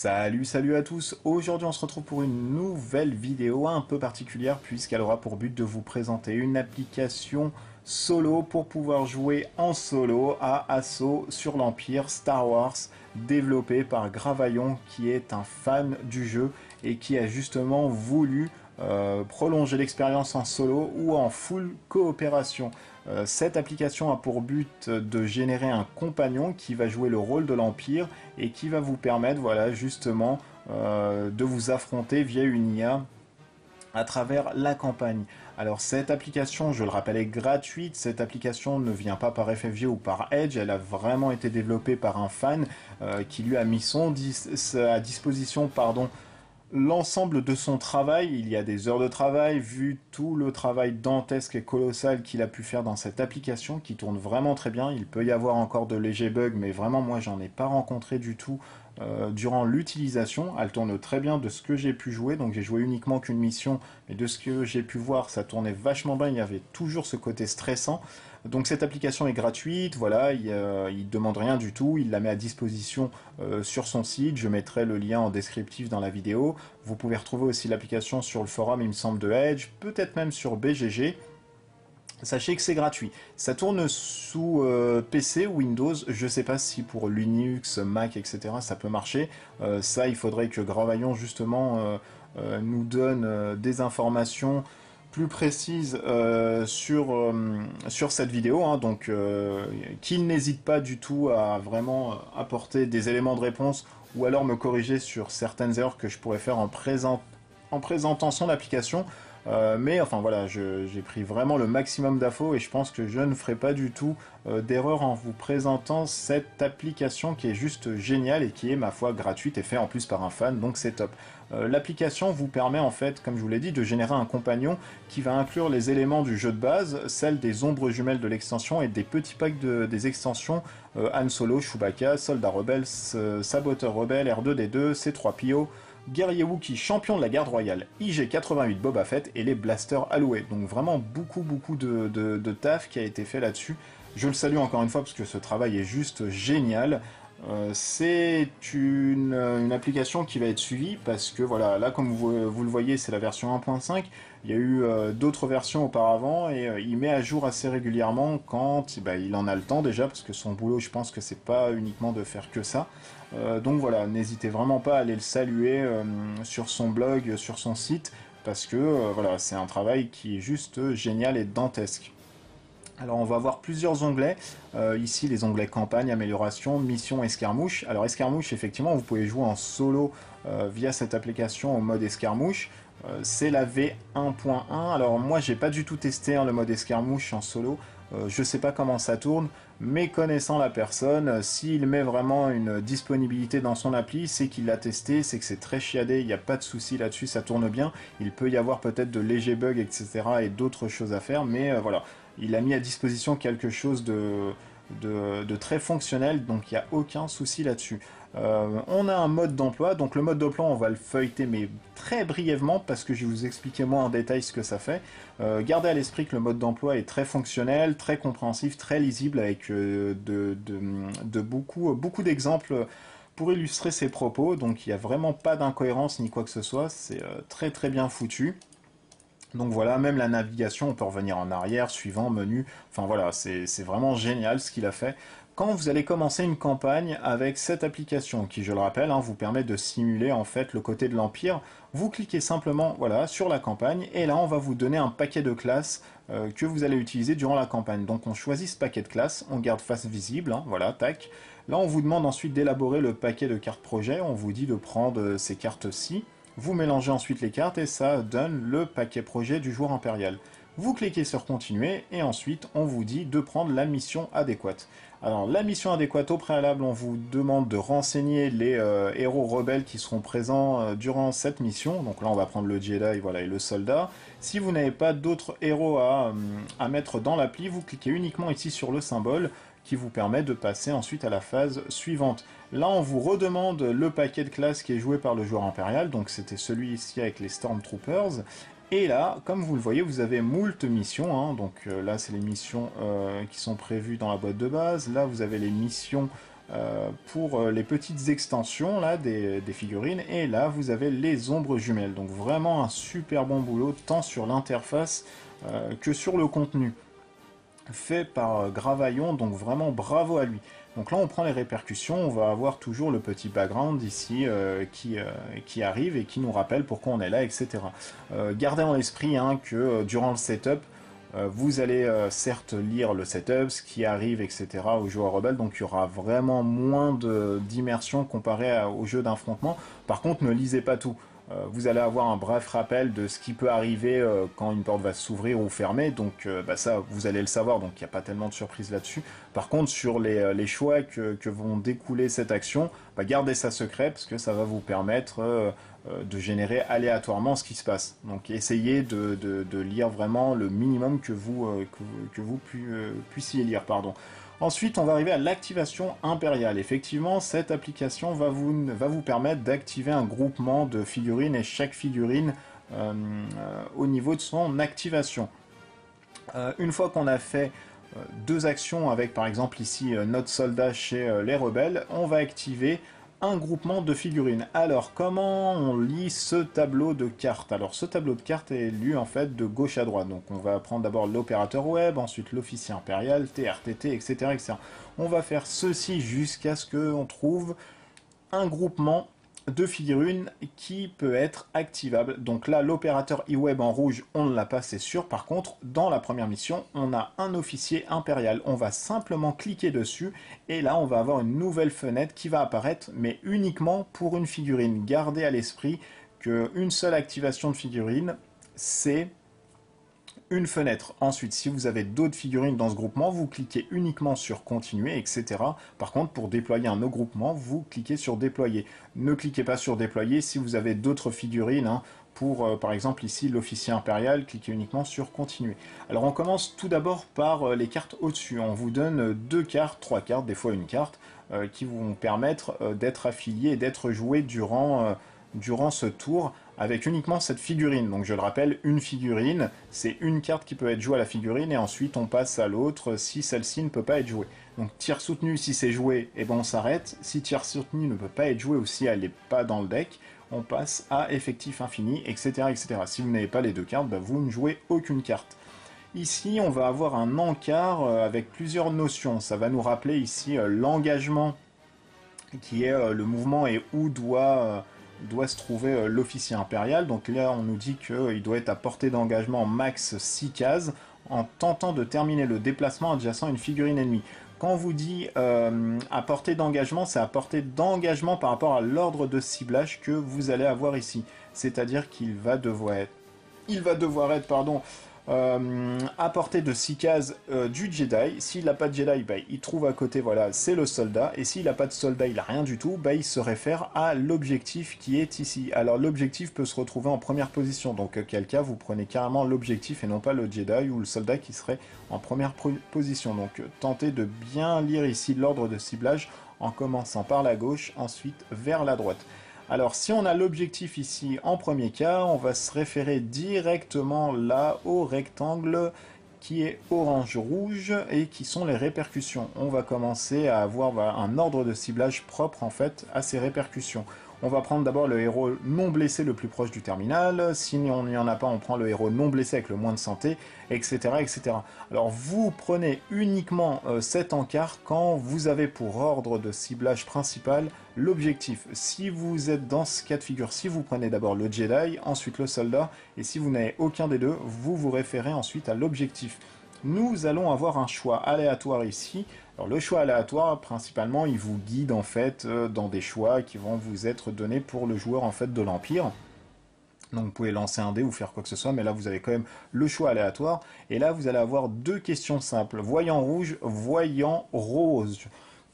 Salut à tous. Aujourd'hui, on se retrouve pour une nouvelle vidéo un peu particulière puisqu'elle aura pour but de vous présenter une application solo pour pouvoir jouer en solo à Assaut sur l'Empire Star Wars, développé par Gravaillon qui est un fan du jeu et qui a justement voulu prolonger l'expérience en solo ou en full coopération. Cette application a pour but de générer un compagnon qui va jouer le rôle de l'Empire et qui va vous permettre, voilà, justement, de vous affronter via une IA à travers la campagne. Alors cette application, je le rappelle, est gratuite. Cette application ne vient pas par FFG ou par Edge. Elle a vraiment été développée par un fan qui lui a mis à disposition, pardon, l'ensemble de son travail. Il y a des heures de travail, vu tout le travail dantesque et colossal qu'il a pu faire dans cette application, qui tourne vraiment très bien. Il peut y avoir encore de légers bugs, mais vraiment moi j'en ai pas rencontré du tout durant l'utilisation. Elle tourne très bien de ce que j'ai pu jouer, donc j'ai joué uniquement qu'une mission, mais de ce que j'ai pu voir, ça tournait vachement bien. Il y avait toujours ce côté stressant. Donc cette application est gratuite, voilà, il demande rien du tout, il la met à disposition sur son site, je mettrai le lien en descriptif dans la vidéo. Vous pouvez retrouver aussi l'application sur le forum, il me semble, de Edge, peut-être même sur BGG. Sachez que c'est gratuit. Ça tourne sous PC, Windows, je sais pas si pour Linux, Mac, etc. ça peut marcher. Ça, il faudrait que Gravaillon justement nous donne des informations plus précises sur cette vidéo, hein, donc qu'il n'hésite pas du tout à vraiment apporter des éléments de réponse ou alors me corriger sur certaines erreurs que je pourrais faire en présentant son application. Mais enfin voilà, j'ai pris vraiment le maximum d'infos et je pense que je ne ferai pas du tout d'erreur en vous présentant cette application qui est juste géniale et qui est ma foi gratuite et faite en plus par un fan, donc c'est top. L'application vous permet en fait, comme je vous l'ai dit, de générer un compagnon qui va inclure les éléments du jeu de base, celles des ombres jumelles de l'extension et des petits packs des extensions Han Solo, Chewbacca, Soldat Rebelle, Saboteur Rebelle, R2D2, C3PO, Guerrier Wookie, champion de la garde royale, IG-88 Boba Fett et les blasters alloués. Donc vraiment beaucoup de taf qui a été fait là-dessus. Je le salue encore une fois parce que ce travail est juste génial. C'est une application qui va être suivie parce que voilà, là comme vous le voyez, c'est la version 1.5. Il y a eu d'autres versions auparavant et il met à jour assez régulièrement quand il en a le temps déjà, parce que son boulot, je pense que c'est pas uniquement de faire que ça. Donc voilà, n'hésitez vraiment pas à aller le saluer sur son blog, sur son site, parce que voilà, c'est un travail qui est juste génial et dantesque. Alors on va voir plusieurs onglets, ici les onglets campagne, amélioration, mission, escarmouche. Alors escarmouche, effectivement, vous pouvez jouer en solo via cette application au mode escarmouche. C'est la V1.1, alors moi j'ai pas du tout testé le mode escarmouche en solo, je sais pas comment ça tourne, mais connaissant la personne, s'il met vraiment une disponibilité dans son appli, c'est qu'il l'a testé, c'est que c'est très chiadé, il n'y a pas de souci là-dessus, ça tourne bien. Il peut y avoir peut-être de légers bugs, etc. et d'autres choses à faire, mais voilà, il a mis à disposition quelque chose de très fonctionnel, donc il n'y a aucun souci là-dessus. On a un mode d'emploi, donc le mode d'emploi on va le feuilleter mais très brièvement parce que je vais vous expliquer moi en détail ce que ça fait. Gardez à l'esprit que le mode d'emploi est très fonctionnel, très compréhensif, très lisible avec beaucoup d'exemples pour illustrer ses propos, donc il n'y a vraiment pas d'incohérence ni quoi que ce soit, c'est très bien foutu. Donc voilà, même la navigation, on peut revenir en arrière, suivant, menu, enfin voilà, c'est vraiment génial ce qu'il a fait. Quand vous allez commencer une campagne avec cette application, qui je le rappelle, vous permet de simuler en fait le côté de l'Empire, vous cliquez simplement voilà, sur la campagne, et là on va vous donner un paquet de classes que vous allez utiliser durant la campagne. Donc on choisit ce paquet de classes, on garde face visible, voilà, tac. Là on vous demande ensuite d'élaborer le paquet de cartes projet, on vous dit de prendre ces cartes-ci. Vous mélangez ensuite les cartes et ça donne le paquet projet du joueur impérial. Vous cliquez sur continuer et ensuite on vous dit de prendre la mission adéquate. Alors la mission adéquate au préalable, on vous demande de renseigner les héros rebelles qui seront présents durant cette mission. Donc là on va prendre le Jedi voilà, et le soldat. Si vous n'avez pas d'autres héros à mettre dans l'appli, vous cliquez uniquement ici sur le symbole qui vous permet de passer ensuite à la phase suivante. Là, on vous redemande le paquet de classes qui est joué par le joueur impérial, donc c'était celui ici avec les Stormtroopers. Et là, comme vous le voyez, vous avez moult missions, donc là c'est les missions qui sont prévues dans la boîte de base. Là, vous avez les missions pour les petites extensions là, des figurines. Et là, vous avez les ombres jumelles. Donc vraiment un super bon boulot, tant sur l'interface que sur le contenu. Fait par Gravaillon, donc vraiment bravo à lui. Donc là, on prend les répercussions, on va avoir toujours le petit background ici qui arrive et qui nous rappelle pourquoi on est là, etc. Gardez en esprit hein, que durant le setup, vous allez certes lire le setup, ce qui arrive, etc. au joueur rebelle, donc il y aura vraiment moins d'immersion comparé au jeu d'affrontement. Par contre, ne lisez pas tout. Vous allez avoir un bref rappel de ce qui peut arriver quand une porte va s'ouvrir ou fermer, donc ça vous allez le savoir, donc il n'y a pas tellement de surprises là-dessus. Par contre sur les choix que vont découler cette action, gardez ça secret parce que ça va vous permettre de générer aléatoirement ce qui se passe. Donc essayez de lire vraiment le minimum que vous puissiez lire. Pardon. Ensuite, on va arriver à l'activation impériale. Effectivement, cette application va vous permettre d'activer un groupement de figurines et chaque figurine au niveau de son activation. Une fois qu'on a fait deux actions avec par exemple ici notre soldat chez les rebelles, on va activer un groupement de figurines. Alors comment on lit ce tableau de cartes? Alors ce tableau de cartes est lu en fait de gauche à droite. Donc on va prendre d'abord l'opérateur web, ensuite l'officier impérial, TRTT, etc., etc. On va faire ceci jusqu'à ce qu'on trouve un groupement de figurines qui peut être activable. Donc là, l'opérateur eWeb en rouge, on ne l'a pas, c'est sûr. Par contre, dans la première mission, on a un officier impérial. On va simplement cliquer dessus et là, on va avoir une nouvelle fenêtre qui va apparaître, mais uniquement pour une figurine. Gardez à l'esprit qu'une seule activation de figurine, c'est une fenêtre. Ensuite, si vous avez d'autres figurines dans ce groupement, vous cliquez uniquement sur continuer, etc. Par contre, pour déployer un autre groupement, vous cliquez sur déployer. Ne cliquez pas sur déployer si vous avez d'autres figurines. Hein, pour, par exemple, ici, l'officier impérial, cliquez uniquement sur continuer. Alors, on commence tout d'abord par les cartes au-dessus. On vous donne 2 cartes, 3 cartes, des fois une carte, qui vont permettre d'être affilié et d'être joué durant ce tour avec uniquement cette figurine. Donc je le rappelle, une figurine, c'est une carte qui peut être jouée à la figurine et ensuite on passe à l'autre si celle-ci ne peut pas être jouée. Donc tir soutenu, si c'est joué, et ben on s'arrête. Si tir soutenu ne peut pas être joué ou si elle n'est pas dans le deck, on passe à effectif infini, etc. etc. Si vous n'avez pas les deux cartes, vous ne jouez aucune carte. Ici, on va avoir un encart avec plusieurs notions. Ça va nous rappeler ici l'engagement qui est le mouvement et où doit se trouver l'officier impérial. Donc là, on nous dit qu'il doit être à portée d'engagement max 6 cases en tentant de terminer le déplacement adjacent à une figurine ennemie. Quand on vous dit à portée d'engagement, c'est à portée d'engagement par rapport à l'ordre de ciblage que vous allez avoir ici. C'est-à-dire qu'il va devoir être, à portée de 6 cases du Jedi. S'il n'a pas de Jedi, il trouve à côté, voilà, c'est le soldat. Et s'il n'a pas de soldat, il n'a rien du tout, il se réfère à l'objectif qui est ici. Alors l'objectif peut se retrouver en première position, donc auquel cas vous prenez carrément l'objectif et non pas le Jedi ou le soldat qui serait en première position. Donc tentez de bien lire ici l'ordre de ciblage en commençant par la gauche, ensuite vers la droite. Alors si on a l'objectif ici en premier cas, on va se référer directement là au rectangle qui est orange-rouge et qui sont les répercussions. On va commencer à avoir un ordre de ciblage propre en fait à ces répercussions. On va prendre d'abord le héros non blessé le plus proche du terminal. Si on n'y en a pas, on prend le héros non blessé avec le moins de santé, etc. etc. Alors vous prenez uniquement cet encart quand vous avez pour ordre de ciblage principal l'objectif. Si vous êtes dans ce cas de figure, si vous prenez d'abord le Jedi, ensuite le soldat, et si vous n'avez aucun des deux, vous vous référez ensuite à l'objectif. Nous allons avoir un choix aléatoire ici. Alors le choix aléatoire, principalement, il vous guide en fait dans des choix qui vont vous être donnés pour le joueur en fait de l'Empire. Donc vous pouvez lancer un dé ou faire quoi que ce soit, mais là vous avez quand même le choix aléatoire. Et là vous allez avoir deux questions simples. Voyant rouge, voyant rose.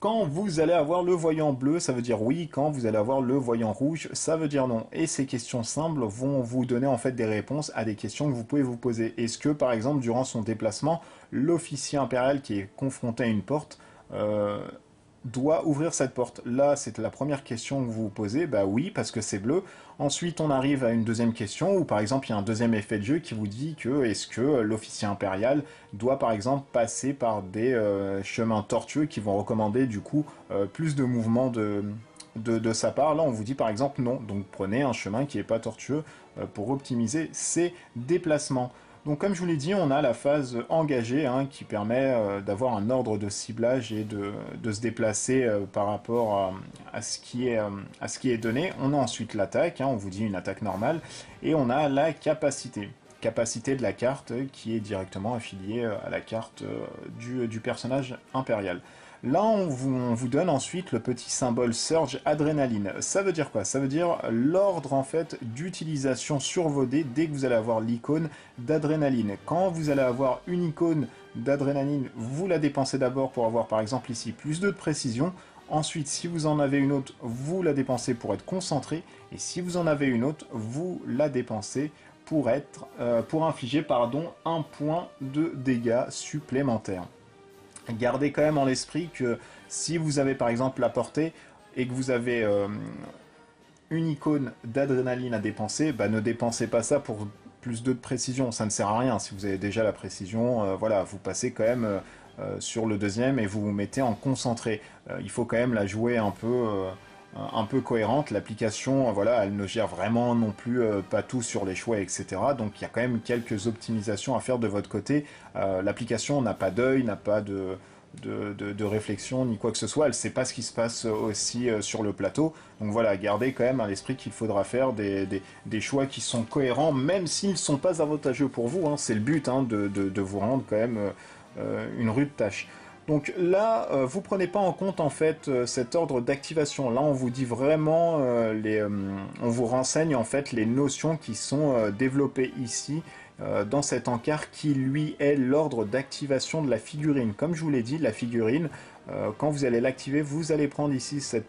Quand vous allez avoir le voyant bleu, ça veut dire oui. Quand vous allez avoir le voyant rouge, ça veut dire non. Et ces questions simples vont vous donner en fait des réponses à des questions que vous pouvez vous poser. Est-ce que par exemple durant son déplacement, l'officier impérial qui est confronté à une porte doit ouvrir cette porte? Là, c'est la première question que vous vous posez. Bah oui, parce que c'est bleu. Ensuite, on arrive à une deuxième question où, par exemple, il y a un deuxième effet de jeu qui vous dit que est-ce que l'officier impérial doit, par exemple, passer par des chemins tortueux qui vont recommander, du coup, plus de mouvements de sa part. Là, on vous dit, par exemple, non. Donc, prenez un chemin qui n'est pas tortueux pour optimiser ses déplacements. Donc comme je vous l'ai dit, on a la phase engagée hein, qui permet d'avoir un ordre de ciblage et de se déplacer par rapport à ce qui est donné. On a ensuite l'attaque, hein, on vous dit une attaque normale, et on a la capacité. Capacité de la carte qui est directement affiliée à la carte du personnage impérial. Là, on vous donne ensuite le petit symbole Surge Adrénaline. Ça veut dire quoi? Ça veut dire l'ordre en fait d'utilisation sur vos dés dès que vous allez avoir l'icône d'adrénaline. Quand vous allez avoir une icône d'adrénaline, vous la dépensez d'abord pour avoir par exemple ici plus de précision. Ensuite, si vous en avez une autre, vous la dépensez pour être concentré. Et si vous en avez une autre, vous la dépensez pour infliger un point de dégâts supplémentaires. Gardez quand même en l'esprit que si vous avez par exemple la portée et que vous avez une icône d'adrénaline à dépenser, bah, ne dépensez pas ça pour plus de précision, ça ne sert à rien. Si vous avez déjà la précision, voilà, vous passez quand même sur le deuxième et vous vous mettez en concentré. Il faut quand même la jouer un peu cohérente. L'application, voilà, elle ne gère vraiment non plus pas tout sur les choix, etc. Donc il y a quand même quelques optimisations à faire de votre côté. L'application n'a pas d'œil, n'a pas de réflexion ni quoi que ce soit. Elle ne sait pas ce qui se passe aussi sur le plateau. Donc voilà, gardez quand même à l'esprit qu'il faudra faire des choix qui sont cohérents, même s'ils ne sont pas avantageux pour vous. Hein. C'est le but hein, de vous rendre quand même une rude tâche. Donc là, vous prenez pas en compte en fait cet ordre d'activation. Là, on vous dit vraiment on vous renseigne en fait les notions qui sont développées ici dans cet encart qui lui est l'ordre d'activation de la figurine. Comme je vous l'ai dit, la figurine, quand vous allez l'activer, vous allez prendre ici cette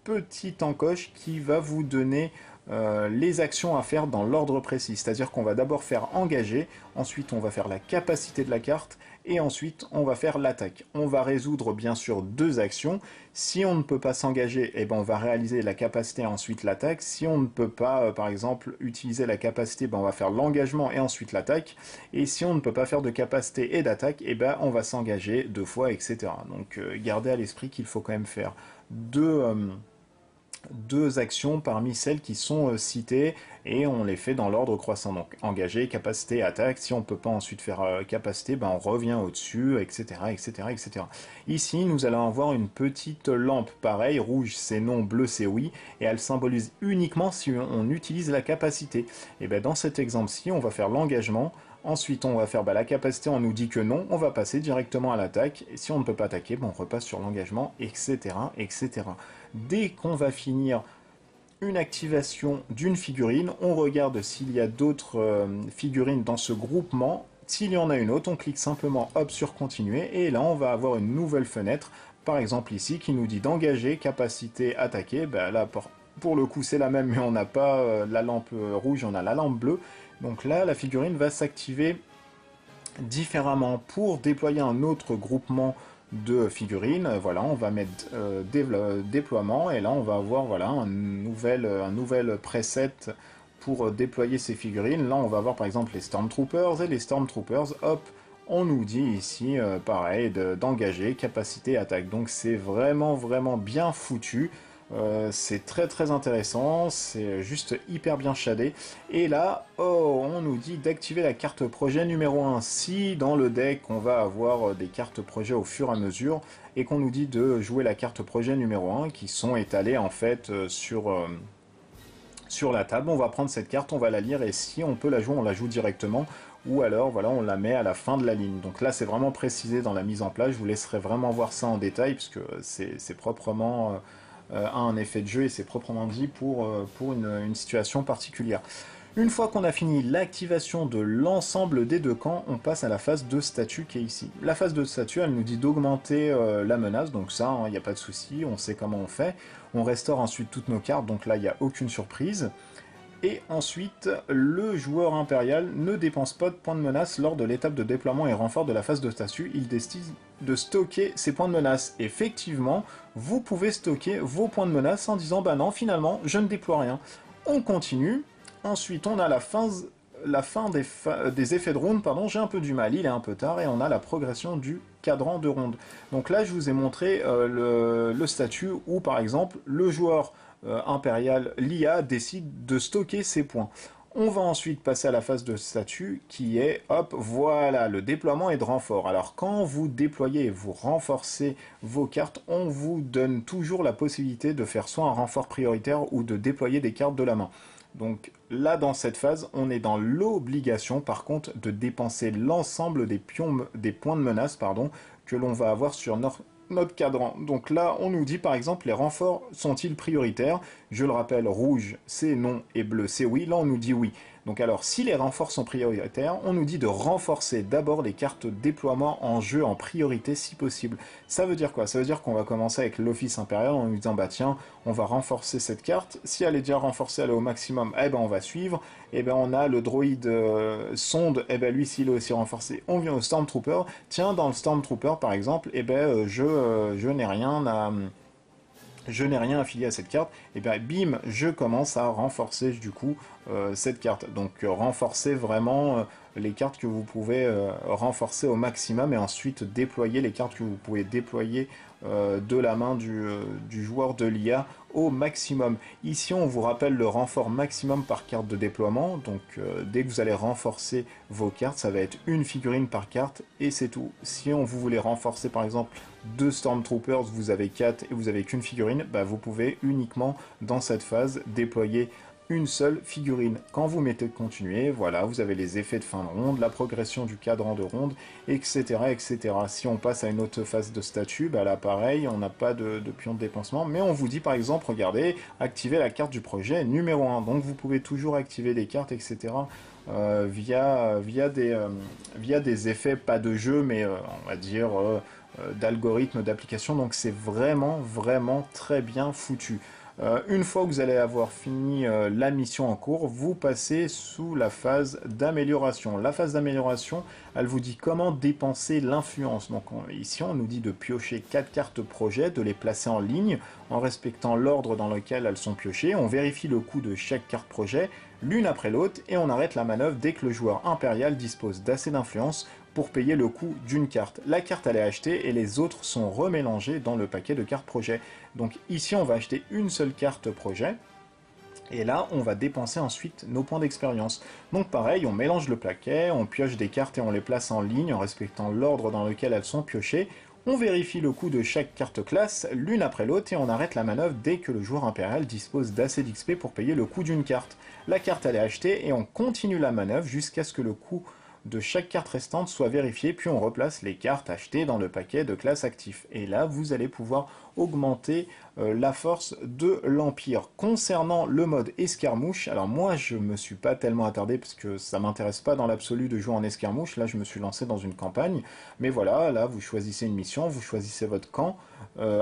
petite encoche qui va vous donner les actions à faire dans l'ordre précis. C'est-à-dire qu'on va d'abord faire engager, ensuite on va faire la capacité de la carte, et ensuite on va faire l'attaque. On va résoudre bien sûr deux actions. Si on ne peut pas s'engager, eh ben, on va réaliser la capacité et ensuite l'attaque. Si on ne peut pas, par exemple, utiliser la capacité, ben, on va faire l'engagement et ensuite l'attaque. Et si on ne peut pas faire de capacité et d'attaque, eh ben, on va s'engager deux fois, etc. Donc gardez à l'esprit qu'il faut quand même faire deux actions parmi celles qui sont citées et on les fait dans l'ordre croissant. Donc engagé, capacité, attaque. Si on ne peut pas ensuite faire capacité, ben on revient au-dessus, etc., etc., etc. Ici, nous allons avoir une petite lampe. Pareil, rouge c'est non, bleu c'est oui, et elle symbolise uniquement si on utilise la capacité. Et ben dans cet exemple-ci, on va faire l'engagement. Ensuite, on va faire la capacité, on nous dit que non, on va passer directement à l'attaque. Et si on ne peut pas attaquer, ben, on repasse sur l'engagement, etc., etc. Dès qu'on va finir une activation d'une figurine, on regarde s'il y a d'autres figurines dans ce groupement. S'il y en a une autre, on clique simplement hop sur continuer et là on va avoir une nouvelle fenêtre, par exemple ici, qui nous dit d'engager, capacité, attaquer. Ben, là, pour le coup c'est la même mais on n'a pas la lampe rouge, on a la lampe bleue. Donc là la figurine va s'activer différemment pour déployer un autre groupement de figurines. Voilà, on va mettre déploiement et là on va avoir voilà, un nouvel preset pour déployer ces figurines. Là on va avoir par exemple les Stormtroopers et les Stormtroopers, hop, on nous dit ici pareil d'engager capacité attaque. Donc c'est vraiment bien foutu. C'est très intéressant, c'est juste hyper bien shadé. Et là, oh, on nous dit d'activer la carte projet numéro 1. Si dans le deck on va avoir des cartes projet au fur et à mesure, et qu'on nous dit de jouer la carte projet numéro 1, qui sont étalées en fait sur la table, on va prendre cette carte, on va la lire, et si on peut la jouer, on la joue directement, ou alors voilà, on la met à la fin de la ligne. Donc là c'est vraiment précisé dans la mise en place, je vous laisserai vraiment voir ça en détail, puisque c'est proprement... a un effet de jeu et c'est proprement dit pour une situation particulière. Une fois qu'on a fini l'activation de l'ensemble des deux camps, on passe à la phase de statut qui est ici. La phase de statut, elle nous dit d'augmenter la menace, donc ça, il n'y a pas de souci, on sait comment on fait. On restaure ensuite toutes nos cartes, donc là, il n'y a aucune surprise. Et ensuite, le joueur impérial ne dépense pas de points de menace lors de l'étape de déploiement et renfort de la phase de statut. Il décide de stocker ses points de menace. Effectivement, vous pouvez stocker vos points de menace en disant bah non, finalement, je ne déploie rien. On continue. Ensuite, on a la fin des effets de ronde, pardon, j'ai un peu du mal, il est un peu tard, et on a la progression du cadran de ronde. Donc là, je vous ai montré le statut où, par exemple, le joueur impérial, l'IA, décide de stocker ses points. On va ensuite passer à la phase de statut qui est, hop, voilà, le déploiement et de renfort. Alors quand vous déployez et vous renforcez vos cartes, on vous donne toujours la possibilité de faire soit un renfort prioritaire ou de déployer des cartes de la main. Donc là, dans cette phase, on est dans l'obligation, par contre, de dépenser l'ensemble des points de menace que l'on va avoir sur notre cadran. Donc là, on nous dit par exemple, les renforts sont-ils prioritaires? Je le rappelle, rouge c'est non et bleu c'est oui. Là, on nous dit oui. Donc alors, si les renforts sont prioritaires, on nous dit de renforcer d'abord les cartes déploiement en jeu en priorité si possible. Ça veut dire quoi? Ça veut dire qu'on va commencer avec l'office impérial en nous disant bah tiens, on va renforcer cette carte. Si elle est déjà renforcée, elle est au maximum, eh ben on va suivre. Eh ben on a le droïde sonde, eh ben lui s'il est aussi renforcé, on vient au Stormtrooper. Tiens, dans le Stormtrooper par exemple, eh ben je n'ai rien à affilié à cette carte, et bien bim, je commence à renforcer du coup cette carte. Donc renforcer vraiment les cartes que vous pouvez renforcer au maximum et ensuite déployer les cartes que vous pouvez déployer de la main du joueur de l'IA au maximum. Ici on vous rappelle le renfort maximum par carte de déploiement, donc dès que vous allez renforcer vos cartes, ça va être une figurine par carte et c'est tout. Si vous voulez renforcer par exemple 2 Stormtroopers, vous avez 4 et vous avez qu'une figurine, bah vous pouvez uniquement dans cette phase déployer une seule figurine. Quand vous mettez continuer, voilà, vous avez les effets de fin de ronde, la progression du cadran de ronde, etc. etc. Si on passe à une autre phase de statut, bah là pareil, on n'a pas de pion de dépensement, mais on vous dit par exemple, regardez, activez la carte du projet numéro 1. Donc vous pouvez toujours activer des cartes, etc. Via des effets, pas de jeu, mais on va dire d'algorithmes, d'applications. Donc c'est vraiment, vraiment très bien foutu. Une fois que vous allez avoir fini la mission en cours, vous passez sous la phase d'amélioration. La phase d'amélioration, elle vous dit comment dépenser l'influence. Donc ici, on nous dit de piocher 4 cartes projet, de les placer en ligne en respectant l'ordre dans lequel elles sont piochées. On vérifie le coût de chaque carte projet, l'une après l'autre, et on arrête la manœuvre dès que le joueur impérial dispose d'assez d'influence pour payer le coût d'une carte. La carte elle est achetée et les autres sont remélangés dans le paquet de cartes projet. Donc ici on va acheter une seule carte projet et là on va dépenser ensuite nos points d'expérience. Donc pareil, on mélange le paquet, on pioche des cartes et on les place en ligne en respectant l'ordre dans lequel elles sont piochées. On vérifie le coût de chaque carte classe l'une après l'autre et on arrête la manœuvre dès que le joueur impérial dispose d'assez d'XP pour payer le coût d'une carte. La carte elle est achetée et on continue la manœuvre jusqu'à ce que le coût de chaque carte restante soit vérifiée, puis on replace les cartes achetées dans le paquet de classe actif. Et là, vous allez pouvoir augmenter la force de l'Empire. Concernant le mode escarmouche, alors moi je me suis pas tellement attardé parce que ça m'intéresse pas dans l'absolu de jouer en escarmouche, là je me suis lancé dans une campagne, mais voilà, là vous choisissez une mission, vous choisissez votre camp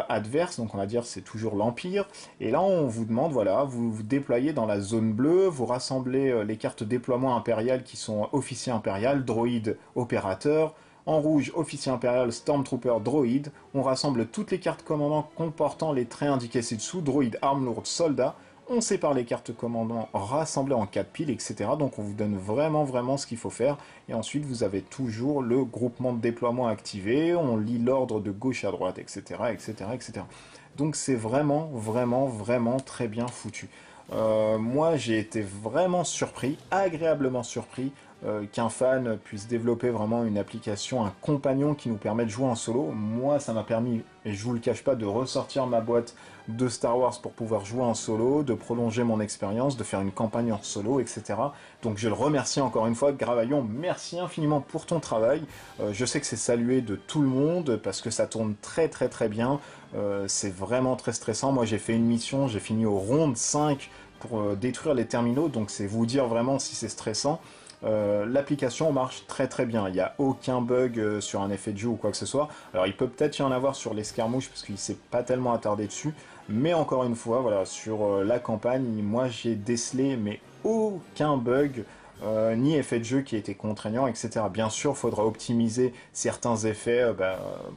adverse, donc on va dire c'est toujours l'Empire, et là on vous demande, voilà, vous vous déployez dans la zone bleue, vous rassemblez les cartes déploiement impérial qui sont officier impérial, droïde, opérateur. En rouge, officier impérial, Stormtrooper, droïde. On rassemble toutes les cartes commandants comportant les traits indiqués ci-dessous, droïde, arme lourde, soldat. On sépare les cartes commandants rassemblées en 4 piles, etc. Donc on vous donne vraiment ce qu'il faut faire. Et ensuite vous avez toujours le groupement de déploiement activé. On lit l'ordre de gauche à droite, etc. etc., etc. Donc c'est vraiment très bien foutu. Moi j'ai été vraiment surpris, agréablement surpris qu'un fan puisse développer vraiment une application, un compagnon qui nous permet de jouer en solo. Moi ça m'a permis, et je vous le cache pas, de ressortir ma boîte de Star Wars pour pouvoir jouer en solo, de prolonger mon expérience, de faire une campagne en solo, etc. Donc je le remercie encore une fois, Gravaillon, merci infiniment pour ton travail. Je sais que c'est salué de tout le monde parce que ça tourne très bien. C'est vraiment très stressant. Moi j'ai fait une mission, j'ai fini au round 5 pour détruire les terminaux, donc c'est vous dire vraiment si c'est stressant. L'application marche très bien, il n'y a aucun bug sur un effet de jeu ou quoi que ce soit. Alors il peut peut-être y en avoir sur l'escarmouche parce qu'il s'est pas tellement attardé dessus, mais encore une fois, voilà, sur la campagne, moi j'ai décelé mais aucun bug. Ni effet de jeu qui était contraignant, etc. Bien sûr, il faudra optimiser certains effets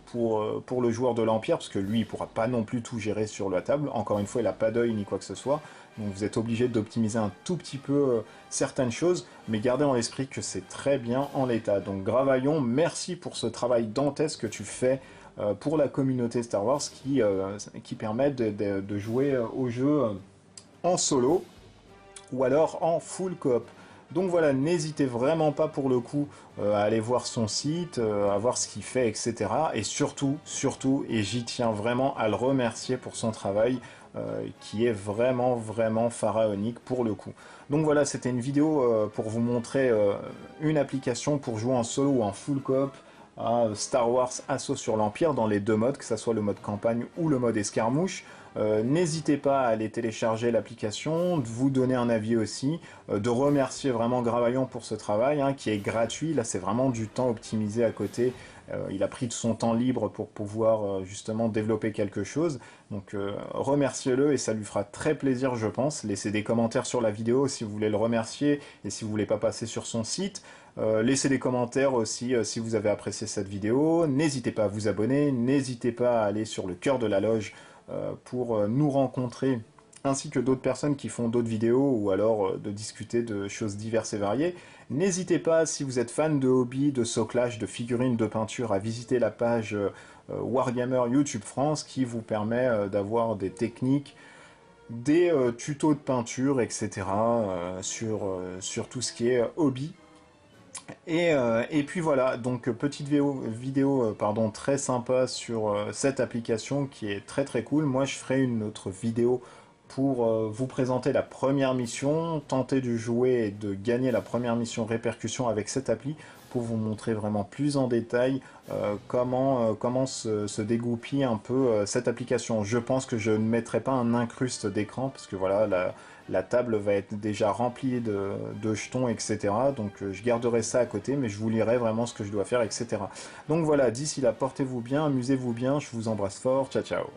pour le joueur de l'Empire, parce que lui, il pourra pas non plus tout gérer sur la table. Encore une fois, il n'a pas d'œil ni quoi que ce soit. Donc vous êtes obligé d'optimiser un tout petit peu certaines choses, mais gardez en l'esprit que c'est très bien en l'état. Donc Gravaillon, merci pour ce travail dantesque que tu fais pour la communauté Star Wars qui permet de jouer au jeu en solo ou alors en full coop. Donc voilà, n'hésitez vraiment pas pour le coup à aller voir son site, à voir ce qu'il fait, etc. Et surtout, surtout, et j'y tiens vraiment à le remercier pour son travail qui est vraiment, vraiment pharaonique pour le coup. Donc voilà, c'était une vidéo pour vous montrer une application pour jouer en solo ou en full coop à Star Wars Assaut sur l'Empire dans les deux modes, que ce soit le mode campagne ou le mode escarmouche. N'hésitez pas à aller télécharger l'application, de vous donner un avis aussi, de remercier vraiment Gravaillon pour ce travail qui est gratuit. Là, c'est vraiment du temps optimisé à côté. Il a pris de son temps libre pour pouvoir justement développer quelque chose. Donc remerciez-le et ça lui fera très plaisir, je pense. Laissez des commentaires sur la vidéo si vous voulez le remercier et si vous voulez pas passer sur son site. Laissez des commentaires aussi si vous avez apprécié cette vidéo. N'hésitez pas à vous abonner, n'hésitez pas à aller sur le cœur de la loge pour nous rencontrer, ainsi que d'autres personnes qui font d'autres vidéos ou alors de discuter de choses diverses et variées. N'hésitez pas, si vous êtes fan de hobby, de soclage, de figurines, de peinture, à visiter la page Wargammer YouTube France qui vous permet d'avoir des techniques, des tutos de peinture, etc. Sur tout ce qui est hobby. Et puis voilà, donc petite vidéo pardon, très sympa sur cette application qui est très très cool. Moi je ferai une autre vidéo pour vous présenter la première mission, tenter de jouer et de gagner la première mission répercussion avec cette appli pour vous montrer vraiment plus en détail comment se dégoupille un peu cette application. Je pense que je ne mettrai pas un incruste d'écran parce que voilà, la table va être déjà remplie de jetons, etc. Donc je garderai ça à côté, mais je vous lirai vraiment ce que je dois faire, etc. Donc voilà, d'ici là, portez-vous bien, amusez-vous bien, je vous embrasse fort, ciao ciao.